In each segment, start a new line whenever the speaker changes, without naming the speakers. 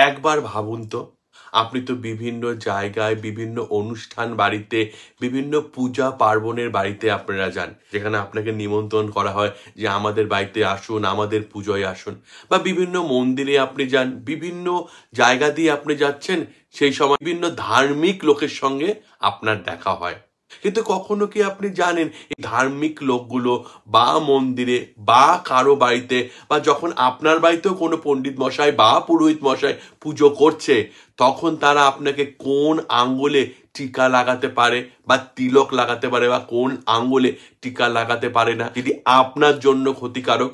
একবার ভাবুন তো, আপনি তো বিভিন্ন জায়গায়, বিভিন্ন অনুষ্ঠান বাড়িতে, বিভিন্ন পূজা পার্বণের বাড়িতে আপনারা যান, যেখানে আপনাকে নিমন্ত্রণ করা হয় যে আমাদের বাড়িতে আসুন, আমাদের পুজোয় আসুন। বা বিভিন্ন মন্দিরে আপনি যান, বিভিন্ন জায়গা দিয়ে আপনি যাচ্ছেন, সেই সময় বিভিন্ন ধার্মিক লোকের সঙ্গে আপনার দেখা হয়। কিন্তু কখনো কি আপনি জানেন এই ধার্মিক লোকগুলো বা মন্দিরে বা কারো বাড়িতে বা যখন আপনার বাড়িতেও কোনো পণ্ডিত মশাই বা পুরোহিত মশাই পুজো করছে, তখন তারা আপনাকে কোন আঙ্গুলে টিকা লাগাতে পারে বা তিলক লাগাতে পারে বা কোন আঙ্গুলে টিকা লাগাতে পারে না, যেটি আপনার জন্য ক্ষতিকারক?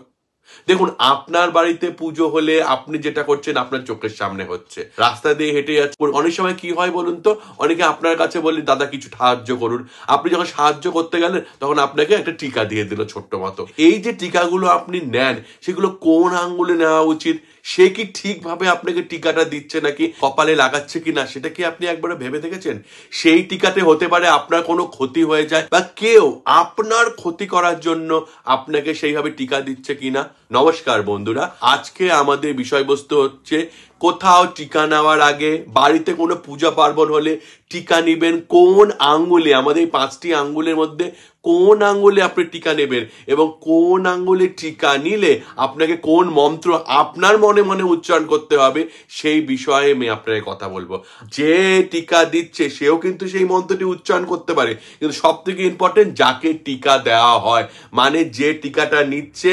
দেখুন, আপনার বাড়িতে পুজো হলে আপনি যেটা করছেন আপনার চোখের সামনে হচ্ছে, রাস্তা দিয়ে হেঁটে যাচ্ছে। অনেক সময় কি হয় বলুন তো, অনেকে আপনার কাছে বলে দাদা কিছু সাহায্য করুন, আপনি যখন সাহায্য করতে গেলেন তখন আপনাকে একটা টিকা দিয়ে দিল ছোট্ট মতো। এই যে টিকাগুলো আপনি নেন, সেগুলো কোন আঙ্গুলে নেওয়া উচিত? সে কি ঠিকভাবে আপনাকে টিকাটা দিচ্ছে নাকি কপালে লাগাচ্ছে কিনা, সেটা কি আপনি একবারে ভেবে দেখেছেন? সেই টিকাতে হতে পারে আপনার কোনো ক্ষতি হয়ে যায় বা কেউ আপনার ক্ষতি করার জন্য আপনাকে সেইভাবে টিকা দিচ্ছে কিনা। নমস্কার বন্ধুরা, আজকে আমাদের বিষয়বস্তু হচ্ছে কোথাও টিকা নেওয়ার আগে, বাড়িতে কোনো পূজা পার্বণ হলে টিকা নেবেন কোন আঙ্গুলে, আমাদের এই 5টি আঙ্গুলের মধ্যে কোন আঙ্গুলে আপনি টিকা নেবেন এবং কোন আঙ্গুলে টিকা নিলে আপনাকে কোন মন্ত্র আপনার মনে মনে উচ্চারণ করতে হবে, সেই বিষয়ে আমি আপনাকে কথা বলবো। যে টিকা দিচ্ছে সেও কিন্তু সেই মন্ত্রটি উচ্চারণ করতে পারে, কিন্তু সব থেকে ইম্পর্টেন্ট যাকে টিকা দেওয়া হয়, মানে যে টিকাটা নিচ্ছে,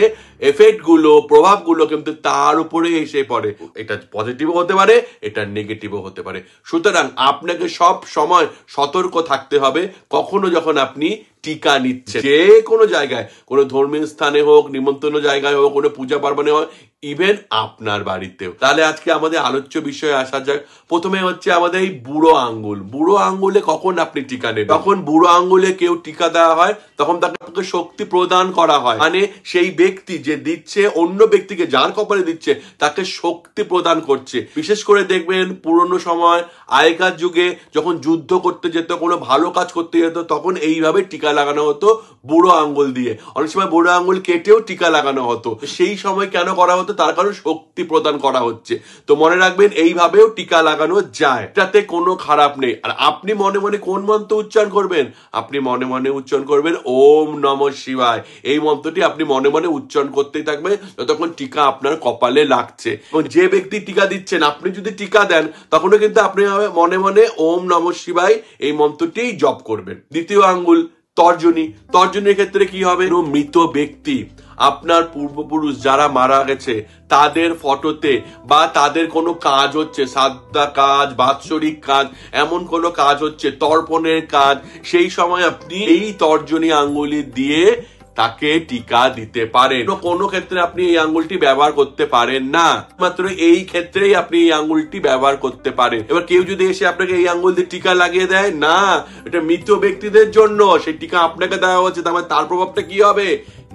এফেক্ট গুলো, প্রভাবগুলো কিন্তু তার উপরে এসে পড়ে। এটা পজিটিভও হতে পারে, এটা নেগেটিভও হতে পারে। সুতরাং আপনাকে সব সময় সতর্ক থাকতে হবে কখনো যখন আপনি টিকা নিচ্ছে, যে কোনো জায়গায়, কোনো ধর্মীয় স্থানে হোক, নিমন্ত্রণ জায়গায় হোক, কোনো পূজা পার্বণে হোক, ইভেন আপনার বাড়িতেও। তাহলে আজকে আমাদের আলোচ্য বিষয়ে আসা যাক। প্রথমে হচ্ছে আমাদের এই বুড়ো আঙ্গুল। বুড়ো আঙ্গুলে কখন আপনি টিকা নেবেন? তখন বুড়ো আঙ্গুলে কেউ টিকা দেওয়া হয়, তখন তাকে শক্তি প্রদান করা হয়, মানে সেই ব্যক্তি যে দিচ্ছে অন্য ব্যক্তিকে, যার কপালে দিচ্ছে, তাকে শক্তি প্রদান করছে। বিশেষ করে দেখবেন পুরনো সময়, আগেকার যুগে যখন যুদ্ধ করতে যেত, কোনো ভালো কাজ করতে যেত, তখন এইভাবে টিকা লাগানো হতো বুড়ো আঙ্গুল দিয়ে। অনেক সময় বুড়ো আঙ্গুল কেটেও টিকা লাগানো হতো। সেই সময় কেন করা হতো? তার কারণ শক্তি প্রদান করা হচ্ছে। তো মনে রাখবেন এইভাবেও টিকা লাগানো যায়, এটাতে কোনো খারাপ নেই। আর আপনি মনে মনে কোন মন্ত্র উচ্চারণ করবেন? আপনি মনে মনে উচ্চারণ করবেন ওম নমঃ শিবায়। এই মন্ত্রটি আপনি মনে মনে উচ্চারণ করতেই থাকবেন যতক্ষণ টিকা আপনার কপালে লাগছে। এবং যে ব্যক্তি টিকা দিচ্ছেন, আপনি যদি টিকা দেন, তখনও কিন্তু আপনি মনে মনে ওম নমঃ শিবায় এই মন্ত্রটি জপ করবেন। দ্বিতীয় আঙ্গুল তর্জনী। তর্জনীর ক্ষেত্রে কি হবে? মৃত ব্যক্তি, আপনার পূর্বপুরুষ যারা মারা গেছে, তাদের ফটোতে বা তাদের কোনো কাজ হচ্ছে, সাদ্দা কাজ, বাৎসরিক কাজ, এমন কোনো কাজ হচ্ছে, তর্পণের কাজ, সেই সময় আপনি এই তর্জনী আঙ্গুলি দিয়ে তাকে টিকা দিতে পারেন। কোনো ক্ষেত্রে আপনি এই আঙ্গুলটি ব্যবহার করতে পারেন না, মাত্র এই ক্ষেত্রেই আপনি এই আঙ্গুলটি ব্যবহার করতে পারেন। এবার কেউ যদি এসে আপনাকে এই আঙ্গুল দিয়ে টিকা লাগিয়ে দেয়, না, এটা মৃত ব্যক্তিদের জন্য, সেই টিকা আপনাকে দেওয়া হচ্ছে, তার প্রভাবটা কি হবে?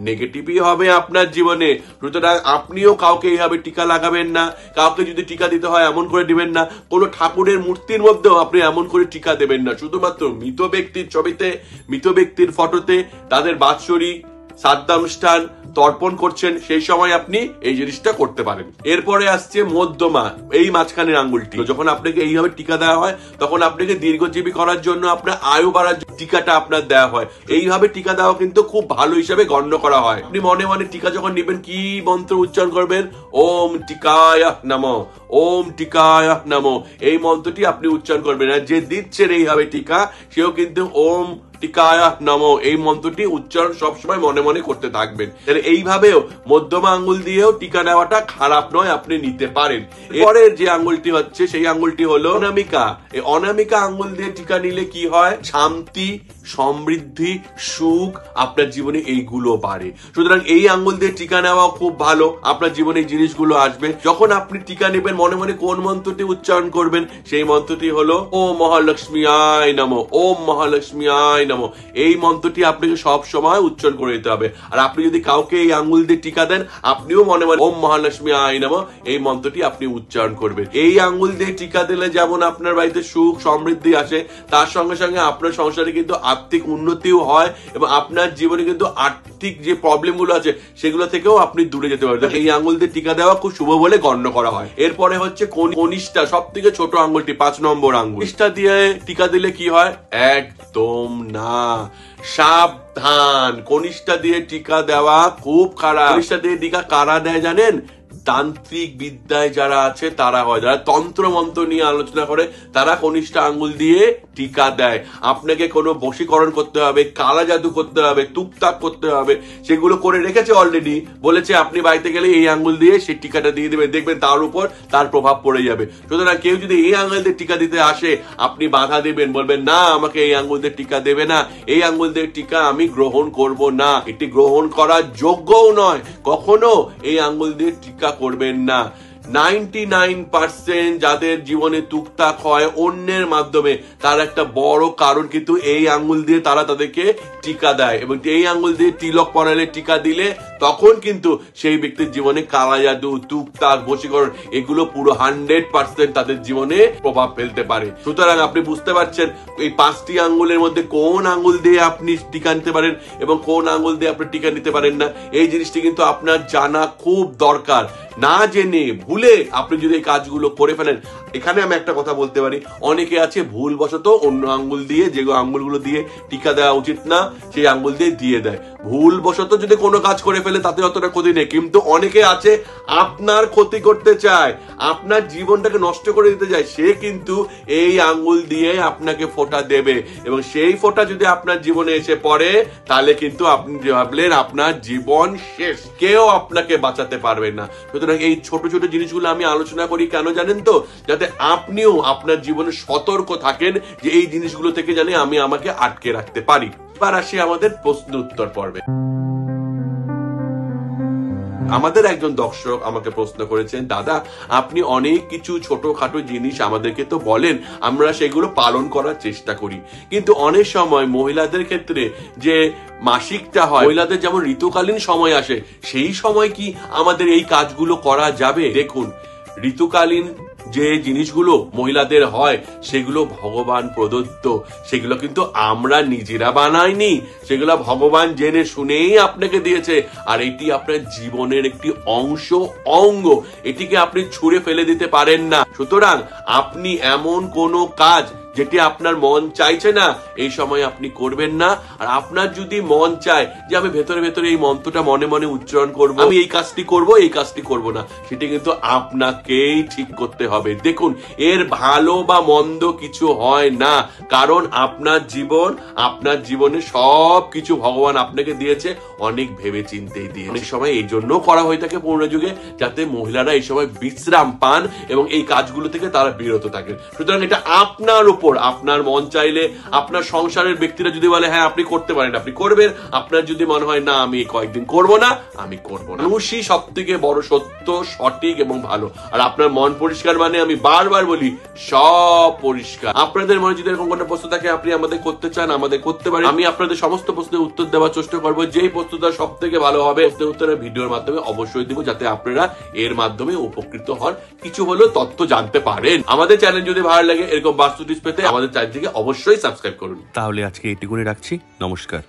নেগেটিভই হবে আপনার জীবনে। সুতরাং আপনিও কাউকে এইভাবে টিকা লাগাবেন না। কাউকে যদি টিকা দিতে হয় এমন করে দিবেন না। কোনো ঠাকুরের মূর্তির মধ্যেও আপনি এমন করে টিকা দেবেন না। শুধুমাত্র মৃত ব্যক্তির ছবিতে, মৃত ব্যক্তির ফটোতে, তাদের বাৎসরিক শ্রাদ্ধানুষ্ঠান তর্পণ করছেন, সেই সময় আপনি এই জিনিসটা করতে পারেন। এরপরে আসছে মধ্যমা, এই মাঝখানের আঙ্গুলটি। যখন আপনাকে এইভাবে টিকা দেওয়া হয়, তখন আপনাকে দীর্ঘজীবী করার জন্য, আপনার আয়ু বাড়ার টিকাটা আপনার দেওয়া হয়। এইভাবে টিকা দেওয়া কিন্তু খুব ভালো হিসাবে গণ্য করা হয়। আপনি মনে মনে টিকা যখন নেবেন, কি মন্ত্র উচ্চারণ করবেন? ওম টিকায় নমঃ, ওম টিকায় নমঃ। এই মন্ত্রটি আপনি উচ্চারণ করবেন। আর যে দিচ্ছেন এইভাবে টিকা, সেও কিন্তু ওম টিকায় নমঃ এই মন্ত্রটি উচ্চারণ সবসময় মনে মনে করতে থাকবেন। এইভাবেও মধ্যমা আঙ্গুল দিয়েও টিকা নেওয়াটা খারাপ নয়, আপনি নিতে পারেন। এরপরের যে আঙ্গুলটি হচ্ছে, সেই আঙ্গুলটি হলো অনামিকা। এই অনামিকা আঙ্গুল দিয়ে টিকা নিলে কি হয়? শান্তি, সমৃদ্ধি, সুখ আপনার জীবনে এইগুলো বাড়ে। সুতরাং এই আঙ্গুল দিয়ে টিকা নেওয়া খুব ভালো, আপনার জীবনে এই জিনিসগুলো আসবে। যখন আপনি টিকা নেবেন, মনে মনে কোন মন্ত্রটি উচ্চারণ করবেন? সেই মন্ত্রটি হলো ওম মহালক্ষ্মী আয় নমঃ, ওম মহালক্ষ্মী আয় নমঃ এই মন্ত্রটি আপনাকে সব সময় উচ্চারণ করে দিতে হবে। আর আপনি যদি কাউকে এই আঙ্গুল দিয়ে টিকা দেন, আপনিও মনে মনে ওম মহালক্ষ্মী আয় নমঃ এই মন্ত্রটি আপনি উচ্চারণ করবেন। এই আঙ্গুল দিয়ে টিকা দিলে যেমন আপনার বাড়িতে সুখ সমৃদ্ধি আসে, তার সঙ্গে সঙ্গে আপনার সংসারে কিন্তু আর্থিক উন্নতিও হয় এবং আপনার জীবনে কিন্তু আর্থিক যে প্রবলেম গুলো আছে সেগুলো থেকেও আপনি দূরে যেতে পারবেন। এই আঙ্গুল দিয়ে টিকা দেওয়া খুব শুভ বলে গণ্য করা হয়। এরপরে হচ্ছে কনিষ্ঠা, সব থেকে ছোট আঙ্গুলটি 5 নম্বর আঙ্গুল। কনিষ্ঠা দিয়ে টিকা দিলে কি হয়? একদম না, সাবধান। কনিষ্ঠা দিয়ে টিকা দেওয়া খুব খারাপ। কনিষ্ঠা দিয়ে টিকা কারা দেয় জানেন? তান্ত্রিক বিদ্যায় যারা আছে তারা হয়, যারা তন্ত্র মন্ত্র নিয়ে আলোচনা করে তারা কনিষ্ঠা আঙ্গুল দিয়ে টিকা দেয়। আপনাকে কোনো বশীকরণ করতে হবে, কালা জাদু করতে হবে, তুকতাক করতে হবে, সেগুলো করে রেখেছে অলরেডি। বলেছে আপনি বাড়িতে গেলে এই আঙ্গুল দিয়ে সেই টিকাটা দিয়ে দেবেন, দেখবেন তার উপর তার প্রভাব পড়ে যাবে। সুতরাং কেউ যদি এই আঙ্গুল দিয়ে টিকা দিতে আসে, আপনি বাধা দেবেন, বলবেন না আমাকে এই আঙ্গুল দিয়ে টিকা দেবে না, এই আঙ্গুল দিয়ে টিকা আমি গ্রহণ করব না, এটি গ্রহণ করার যোগ্যও নয়, কখনো এই আঙ্গুল দিয়ে টিকা করবেন না। 99% যাদের জীবনে তুকতাক হয় অন্যের মাধ্যমে, তার একটা বড় কারণ কিন্তু এই আঙ্গুল দিয়ে তারা তাদেরকে টিকা দেয়। এবং এই আঙ্গুল দিয়ে তিলক পরালে, টিকা দিলে তখন কিন্তু সেই ব্যক্তির জীবনে কালা জাদু, তুকতাক, বশীকরণ এগুলো পুরো 100% তাদের জীবনে প্রভাব ফেলতে পারে। সুতরাং আপনি বুঝতে পারছেন এই 5টি আঙ্গুলের মধ্যে কোন আঙ্গুল দিয়ে আপনি টিকা নিতে পারেন এবং কোন আঙ্গুল দিয়ে আপনি টিকা নিতে পারেন না, এই জিনিসটি কিন্তু আপনার জানা খুব দরকার। না জেনে ভুলে আপনি যদি এই কাজগুলো করে ফেলেন, এখানে আমি একটা কথা বলতে পারি, অনেকে আছে ভুলবশত অন্য আঙ্গুল দিয়ে, যে আঙ্গুলগুলো দিয়ে টিকা দেওয়া উচিত না সেই আঙ্গুল দিয়ে দেয়। ভুলবশত যদি কোনো কাজ করে ফেলে তাতে অতটা ক্ষতি নেই, কিন্তু অনেকে আছে আপনার ক্ষতি করতে চায়, আপনার জীবনটাকে নষ্ট করে দিতে চায়, সে কিন্তু এই আঙ্গুল দিয়ে আপনাকে ফোঁটা দেবে এবং সেই ফোঁটা যদি আপনার জীবনে এসে পড়ে তাহলে কিন্তু আপনি ভাবলেন আপনার জীবন শেষ, কেউ আপনাকে বাঁচাতে পারবে না। সুতরাং এই ছোট ছোট জিনিসগুলো আমি আলোচনা করি কেন জানেন তো? যাতে আপনিও আপনার জীবনে সতর্ক থাকেন যে এই জিনিসগুলো থেকে জানি আমি আমাকে আটকে রাখতে পারি। এবার আসি আমাদের প্রশ্ন উত্তর পর্বে। আমাদের একজন দর্শক আমাকে প্রশ্ন করেছেন, দাদা আপনি অনেক কিছু ছোটখাটো জিনিস আমাদেরকে তো বলেন, আমরা সেগুলো পালন করার চেষ্টা করি, কিন্তু অনেক সময় মহিলাদের ক্ষেত্রে যে মাসিকটা হয়, মহিলাদের যেমন ঋতুকালীন সময় আসে, সেই সময় কি আমাদের এই কাজগুলো করা যাবে? দেখুন, ঋতুকালীন যে জিনিসগুলো মহিলাদের হয় সেগুলো ভগবান প্রদত্ত, সেগুলো কিন্তু আমরা নিজেরা বানাইনি, সেগুলো ভগবান জেনে শুনেই আপনাকে দিয়েছে। আর এটি আপনার জীবনের একটি অঙ্গ, এটিকে আপনি ছুঁড়ে ফেলে দিতে পারেন না। সুতরাং আপনি এমন কোনো কাজ যেটি আপনার মন চাইছে না এই সময় আপনি করবেন না। আর আপনার যদি মন চায় যে আমি ভেতরে ভেতরে এই মন্ত্রটা মনে মনে উচ্চারণ করব, আমি এই কাজটি করব, এই কাজটি করব না, সেটি কিন্তু আপনাকেই ঠিক করতে হবে। দেখুন, এর ভালো বা মন্দ কিছু হয় না, কারণ আপনার জীবনে সব কিছু ভগবান আপনাকে দিয়েছে অনেক ভেবে চিন্তেই দিয়ে। অনেক সময় এই জন্য করা হয়ে থাকে পুরনো যুগে, যাতে মহিলারা এই সময় বিশ্রাম পান এবং এই কাজগুলো থেকে তারা বিরত থাকে। সুতরাং এটা আপনার উপর, আপনার মন চাইলে, আপনার সংসারের ব্যক্তিরা যদি বলে হ্যাঁ আপনি করতে পারেন, আপনি করবেন। আপনার যদি মনে হয় না আমি কয়েকদিন করব না, আমি করব না। মানুষই সব থেকে বড় সত্য, সঠিক এবং ভালো। আর আপনার মন পরিষ্কার মানে আমি বারবার বলি সব পরিষ্কার। আপনাদের মনে যদি এরকম কোনো প্রশ্ন থাকে আপনি আমাদের করতে চান, আমাদের করতে পারেন। আমি আপনাদের সমস্ত প্রশ্নের উত্তর দেওয়ার চেষ্টা করবো, যেই প্রশ্নটা সব থেকে ভালো হবে উত্তরের ভিডিওর মাধ্যমে অবশ্যই দিব, যাতে আপনারা এর মাধ্যমে উপকৃত হন, কিছু হলেও তথ্য জানতে পারেন। আমাদের চ্যানেল যদি ভালো লাগে এরকম বাস্তু টিপস পেতে আমাদের চ্যানেলটিকে অবশ্যই সাবস্ক্রাইব করুন।
তাহলে আজকে এইটুকুনি রাখছি, নমস্কার।